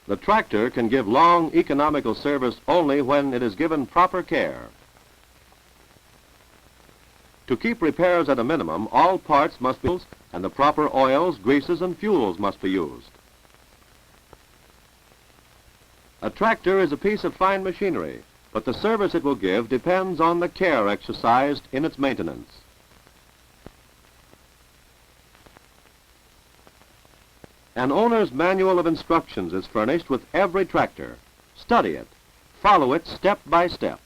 The tractor can give long, economical service only when it is given proper care. To keep repairs at a minimum, all parts must be used, and the proper oils, greases, and fuels must be used. A tractor is a piece of fine machinery, but the service it will give depends on the care exercised in its maintenance. An owner's manual of instructions is furnished with every tractor. Study it. Follow it step by step.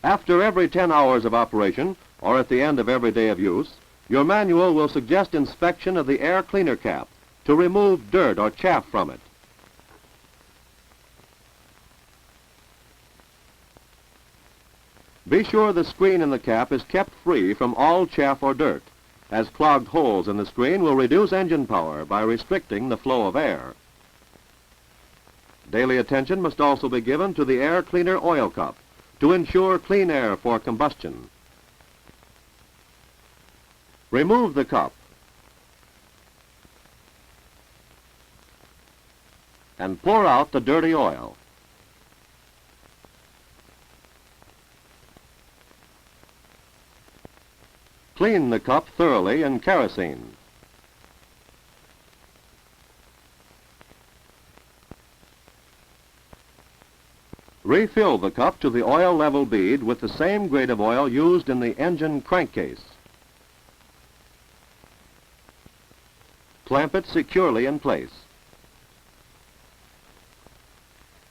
After every 10 hours of operation, or at the end of every day of use, your manual will suggest inspection of the air cleaner cap to remove dirt or chaff from it. Be sure the screen in the cap is kept free from all chaff or dirt, as clogged holes in the screen will reduce engine power by restricting the flow of air. Daily attention must also be given to the air cleaner oil cup to ensure clean air for combustion. Remove the cup and pour out the dirty oil. Clean the cup thoroughly in kerosene. Refill the cup to the oil level bead with the same grade of oil used in the engine crankcase. Clamp it securely in place.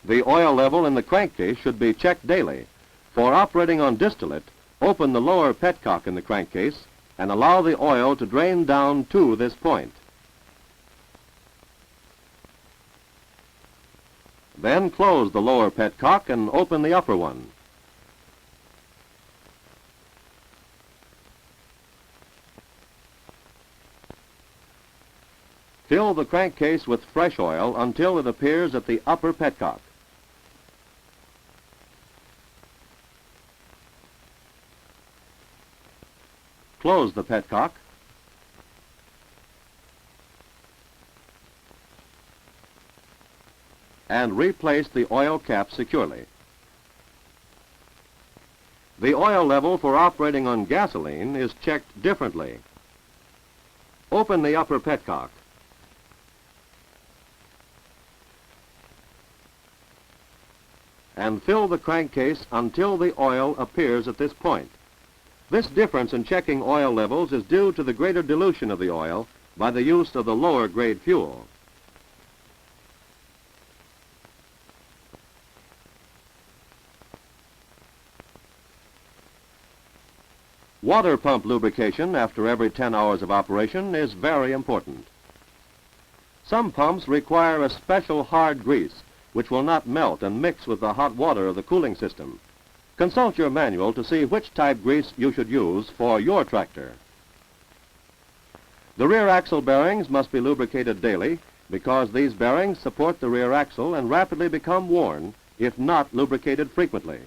The oil level in the crankcase should be checked daily. For operating on distillate, open the lower petcock in the crankcase and allow the oil to drain down to this point. Then close the lower petcock and open the upper one. Fill the crankcase with fresh oil until it appears at the upper petcock. Close the petcock and replace the oil cap securely. The oil level for operating on gasoline is checked differently. Open the upper petcock. And fill the crankcase until the oil appears at this point. This difference in checking oil levels is due to the greater dilution of the oil by the use of the lower grade fuel. Water pump lubrication after every 10 hours of operation is very important. Some pumps require a special hard grease which will not melt and mix with the hot water of the cooling system. Consult your manual to see which type grease you should use for your tractor. The rear axle bearings must be lubricated daily because these bearings support the rear axle and rapidly become worn if not lubricated frequently.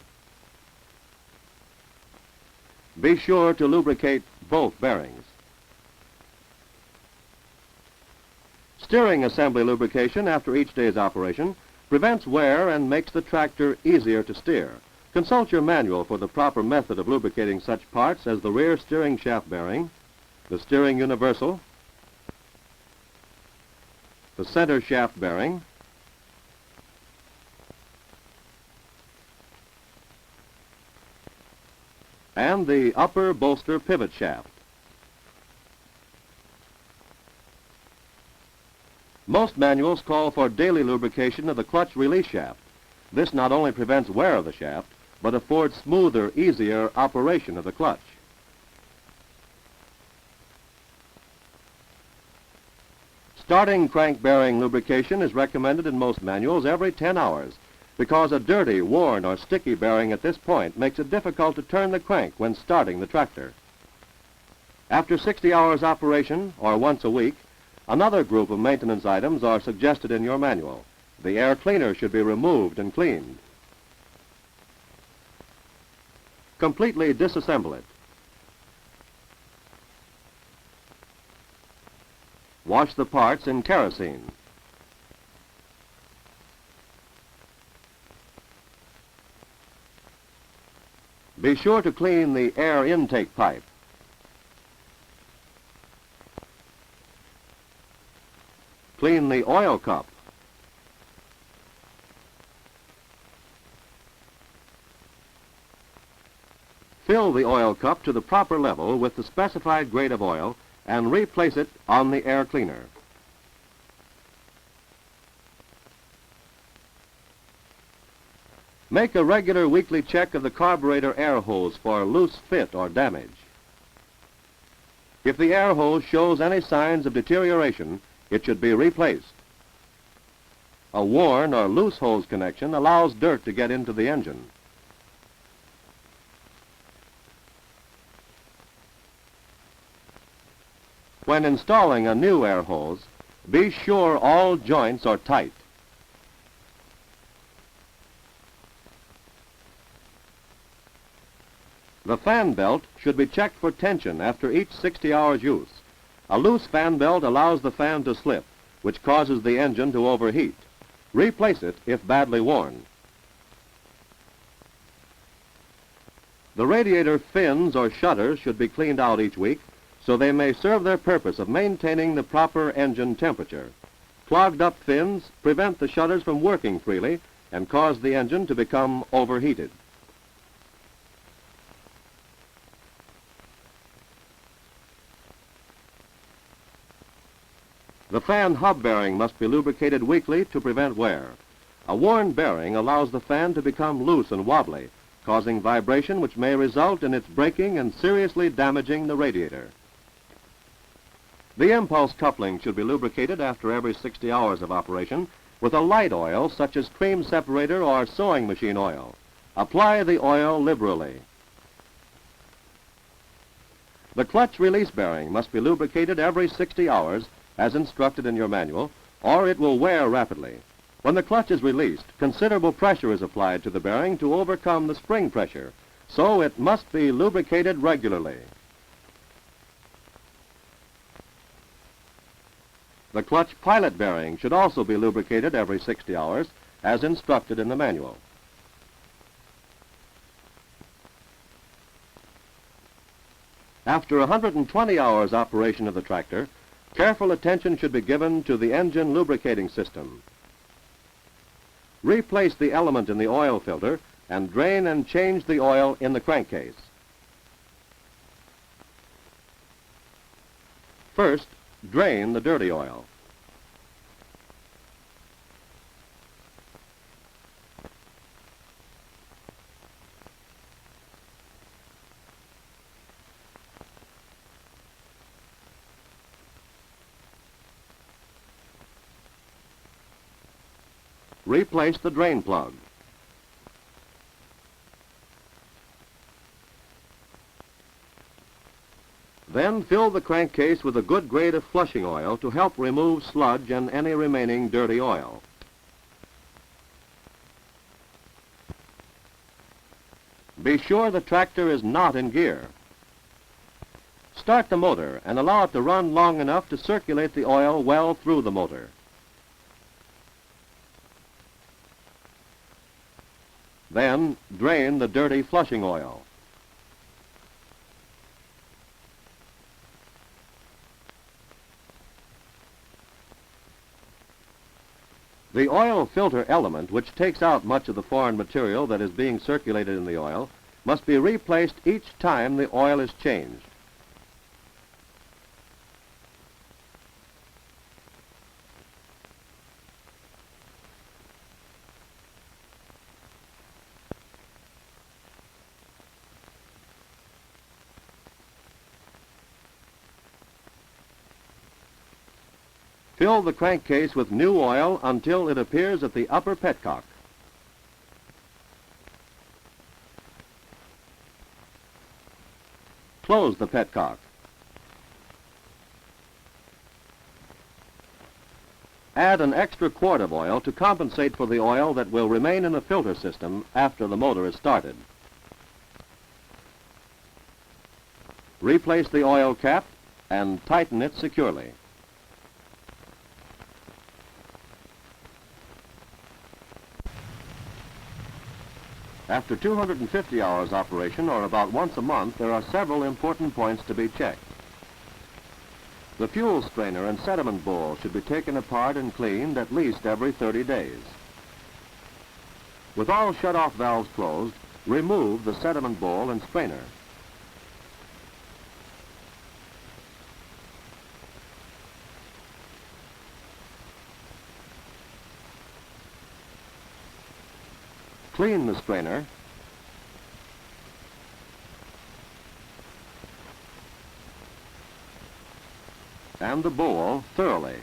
Be sure to lubricate both bearings. Steering assembly lubrication after each day's operation prevents wear and makes the tractor easier to steer. Consult your manual for the proper method of lubricating such parts as the rear steering shaft bearing, the steering universal, the center shaft bearing, and the upper bolster pivot shaft. Most manuals call for daily lubrication of the clutch release shaft. This not only prevents wear of the shaft, but affords smoother, easier operation of the clutch. Starting crank bearing lubrication is recommended in most manuals every 10 hours because a dirty, worn, or sticky bearing at this point makes it difficult to turn the crank when starting the tractor. After 60 hours operation, or once a week, another group of maintenance items are suggested in your manual. The air cleaner should be removed and cleaned. Completely disassemble it. Wash the parts in kerosene. Be sure to clean the air intake pipe. Clean the oil cup. Fill the oil cup to the proper level with the specified grade of oil and replace it on the air cleaner. Make a regular weekly check of the carburetor air hose for loose fit or damage. If the air hose shows any signs of deterioration, it should be replaced. A worn or loose hose connection allows dirt to get into the engine. When installing a new air hose, be sure all joints are tight. The fan belt should be checked for tension after each 60 hours use. A loose fan belt allows the fan to slip, which causes the engine to overheat. Replace it if badly worn. The radiator fins or shutters should be cleaned out each week so they may serve their purpose of maintaining the proper engine temperature. Clogged up fins prevent the shutters from working freely and cause the engine to become overheated. The fan hub bearing must be lubricated weekly to prevent wear. A worn bearing allows the fan to become loose and wobbly, causing vibration which may result in its breaking and seriously damaging the radiator. The impulse coupling should be lubricated after every 60 hours of operation with a light oil such as cream separator or sewing machine oil. Apply the oil liberally. The clutch release bearing must be lubricated every 60 hours as instructed in your manual, or it will wear rapidly. When the clutch is released, considerable pressure is applied to the bearing to overcome the spring pressure, so it must be lubricated regularly. The clutch pilot bearing should also be lubricated every 60 hours, as instructed in the manual. After 120 hours operation of the tractor, careful attention should be given to the engine lubricating system. Replace the element in the oil filter and drain and change the oil in the crankcase. First, drain the dirty oil. Replace the drain plug. Then fill the crankcase with a good grade of flushing oil to help remove sludge and any remaining dirty oil. Be sure the tractor is not in gear. Start the motor and allow it to run long enough to circulate the oil well through the motor. Then drain the dirty flushing oil. The oil filter element, which takes out much of the foreign material that is being circulated in the oil, must be replaced each time the oil is changed. Fill the crankcase with new oil until it appears at the upper petcock. Close the petcock. Add an extra quart of oil to compensate for the oil that will remain in the filter system after the motor is started. Replace the oil cap and tighten it securely. After 250 hours operation, or about once a month, there are several important points to be checked. The fuel strainer and sediment bowl should be taken apart and cleaned at least every 30 days. With all shut-off valves closed, remove the sediment bowl and strainer. Clean the strainer and the bowl thoroughly.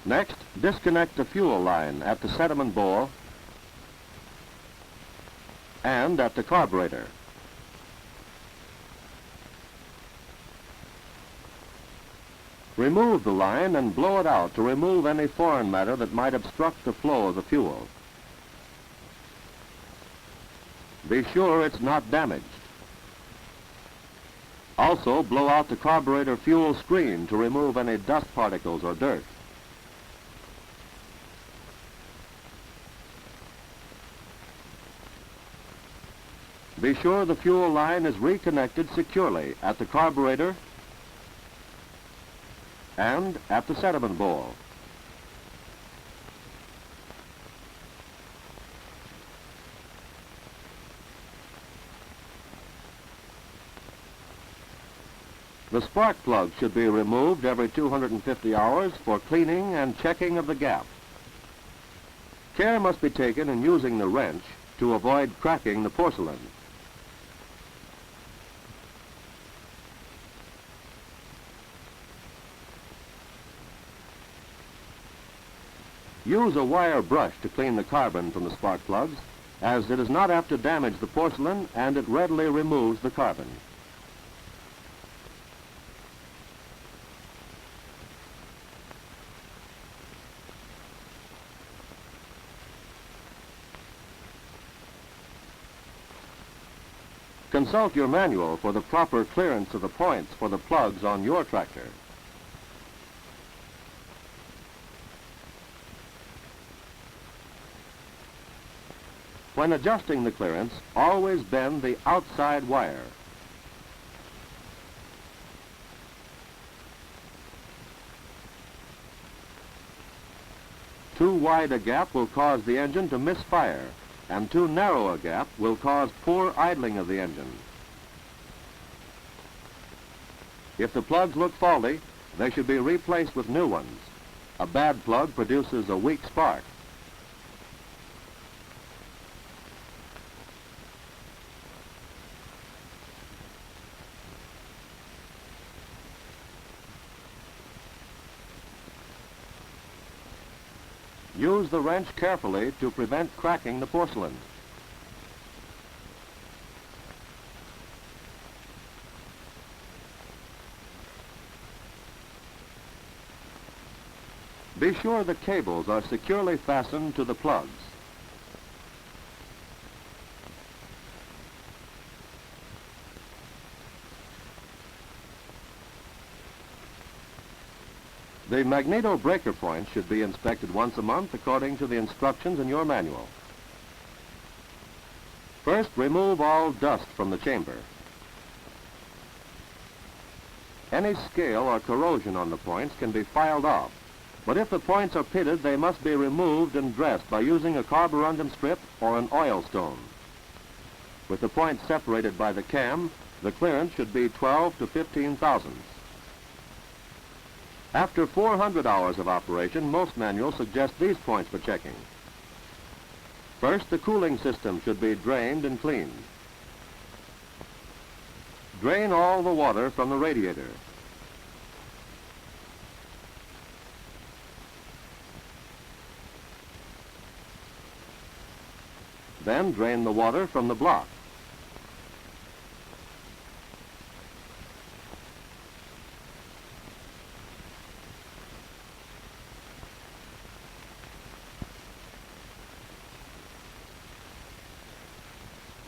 Next, disconnect the fuel line at the sediment bowl and at the carburetor. Remove the line and blow it out to remove any foreign matter that might obstruct the flow of the fuel. Be sure it's not damaged. Also, blow out the carburetor fuel screen to remove any dust particles or dirt. Be sure the fuel line is reconnected securely at the carburetor and at the sediment bowl. The spark plug should be removed every 250 hours for cleaning and checking of the gap. Care must be taken in using the wrench to avoid cracking the porcelain. Use a wire brush to clean the carbon from the spark plugs, as it is not apt to damage the porcelain and it readily removes the carbon. Consult your manual for the proper clearance of the points for the plugs on your tractor. When adjusting the clearance, always bend the outside wire. Too wide a gap will cause the engine to misfire, and too narrow a gap will cause poor idling of the engine. If the plugs look faulty, they should be replaced with new ones. A bad plug produces a weak spark. Use the wrench carefully to prevent cracking the porcelain. Be sure the cables are securely fastened to the plugs. The magneto breaker points should be inspected once a month according to the instructions in your manual. First, remove all dust from the chamber. Any scale or corrosion on the points can be filed off, but if the points are pitted, they must be removed and dressed by using a carborundum strip or an oil stone. With the points separated by the cam, the clearance should be 12 to 15 thousandths. After 400 hours of operation, most manuals suggest these points for checking. First, the cooling system should be drained and cleaned. Drain all the water from the radiator. Then drain the water from the block.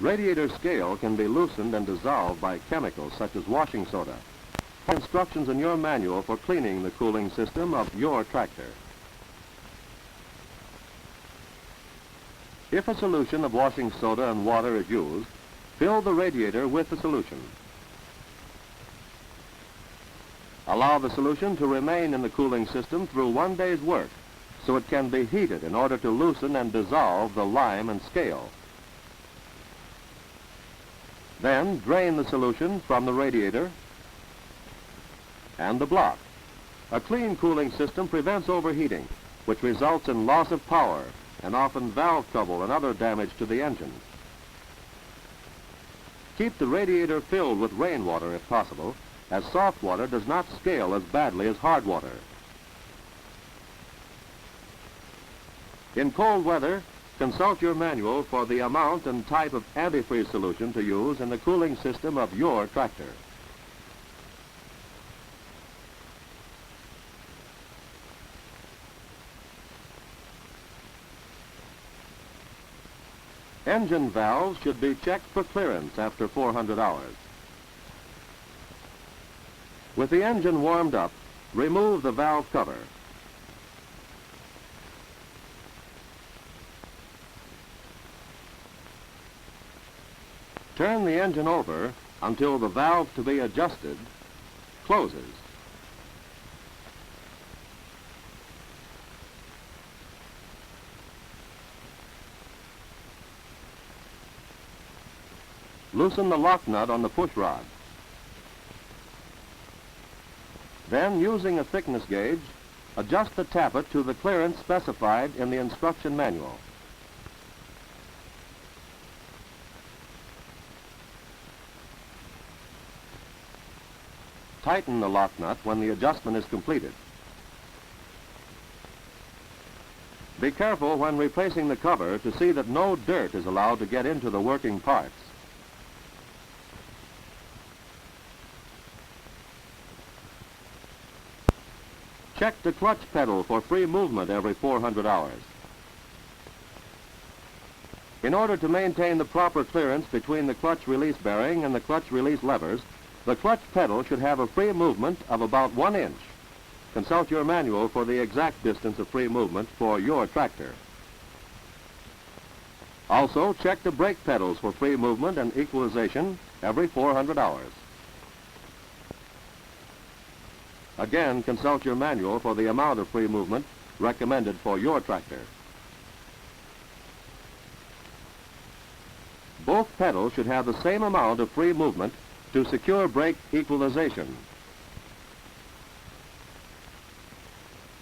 Radiator scale can be loosened and dissolved by chemicals such as washing soda. Instructions in your manual for cleaning the cooling system of your tractor. If a solution of washing soda and water is used, fill the radiator with the solution. Allow the solution to remain in the cooling system through 1 day's work, so it can be heated in order to loosen and dissolve the lime and scale. Then drain the solution from the radiator and the block. A clean cooling system prevents overheating, which results in loss of power and often valve trouble and other damage to the engine. Keep the radiator filled with rainwater if possible, as soft water does not scale as badly as hard water. In cold weather, consult your manual for the amount and type of antifreeze solution to use in the cooling system of your tractor. Engine valves should be checked for clearance after 400 hours. With the engine warmed up, remove the valve cover. Turn the engine over until the valve to be adjusted closes. Loosen the lock nut on the push rod. Then, using a thickness gauge, adjust the tappet to the clearance specified in the instruction manual. Tighten the lock nut when the adjustment is completed. Be careful when replacing the cover to see that no dirt is allowed to get into the working parts. Check the clutch pedal for free movement every 400 hours. In order to maintain the proper clearance between the clutch release bearing and the clutch release levers, the clutch pedal should have a free movement of about 1 inch. Consult your manual for the exact distance of free movement for your tractor. Also, check the brake pedals for free movement and equalization every 400 hours. Again, consult your manual for the amount of free movement recommended for your tractor. Both pedals should have the same amount of free movement to secure brake equalization.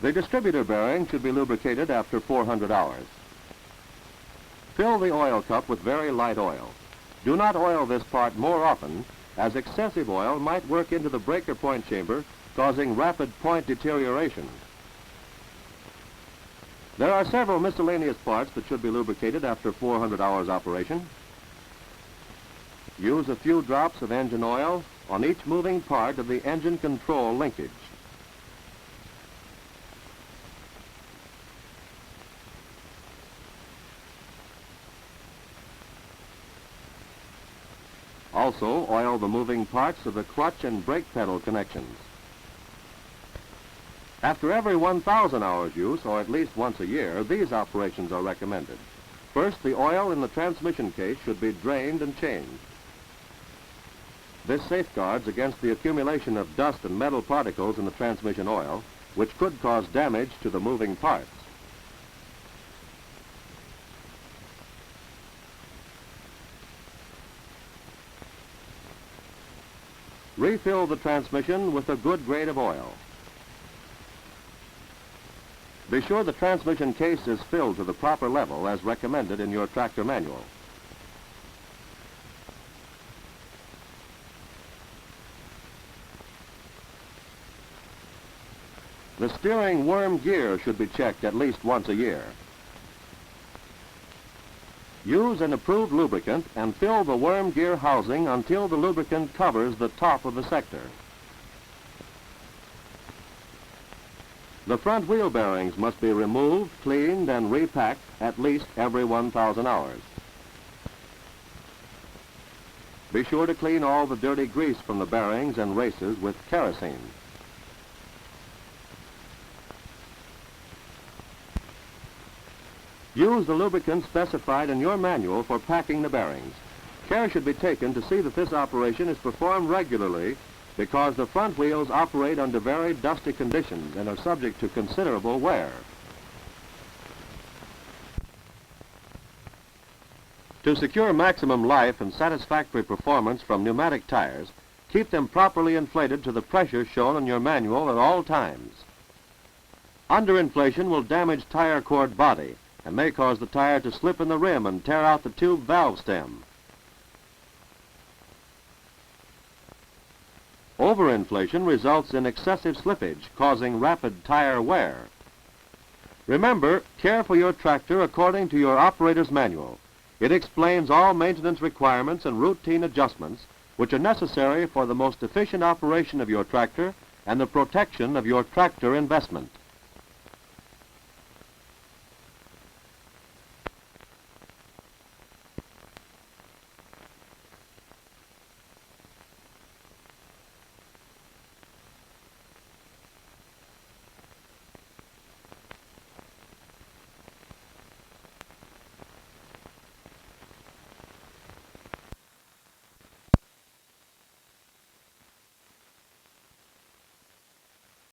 The distributor bearing should be lubricated after 400 hours. Fill the oil cup with very light oil. Do not oil this part more often, as excessive oil might work into the breaker point chamber, causing rapid point deterioration. There are several miscellaneous parts that should be lubricated after 400 hours operation. Use a few drops of engine oil on each moving part of the engine control linkage. Also, oil the moving parts of the clutch and brake pedal connections. After every 1,000 hours use, or at least once a year, these operations are recommended. First, the oil in the transmission case should be drained and changed. This safeguards against the accumulation of dust and metal particles in the transmission oil, which could cause damage to the moving parts. Refill the transmission with a good grade of oil. Be sure the transmission case is filled to the proper level as recommended in your tractor manual. The steering worm gear should be checked at least once a year. Use an approved lubricant and fill the worm gear housing until the lubricant covers the top of the sector. The front wheel bearings must be removed, cleaned, and repacked at least every 1,000 hours. Be sure to clean all the dirty grease from the bearings and races with kerosene. Use the lubricant specified in your manual for packing the bearings. Care should be taken to see that this operation is performed regularly because the front wheels operate under very dusty conditions and are subject to considerable wear. To secure maximum life and satisfactory performance from pneumatic tires, keep them properly inflated to the pressure shown in your manual at all times. Underinflation will damage tire cord body and may cause the tire to slip in the rim and tear out the tube valve stem. Overinflation results in excessive slippage, causing rapid tire wear. Remember, care for your tractor according to your operator's manual. It explains all maintenance requirements and routine adjustments which are necessary for the most efficient operation of your tractor and the protection of your tractor investment.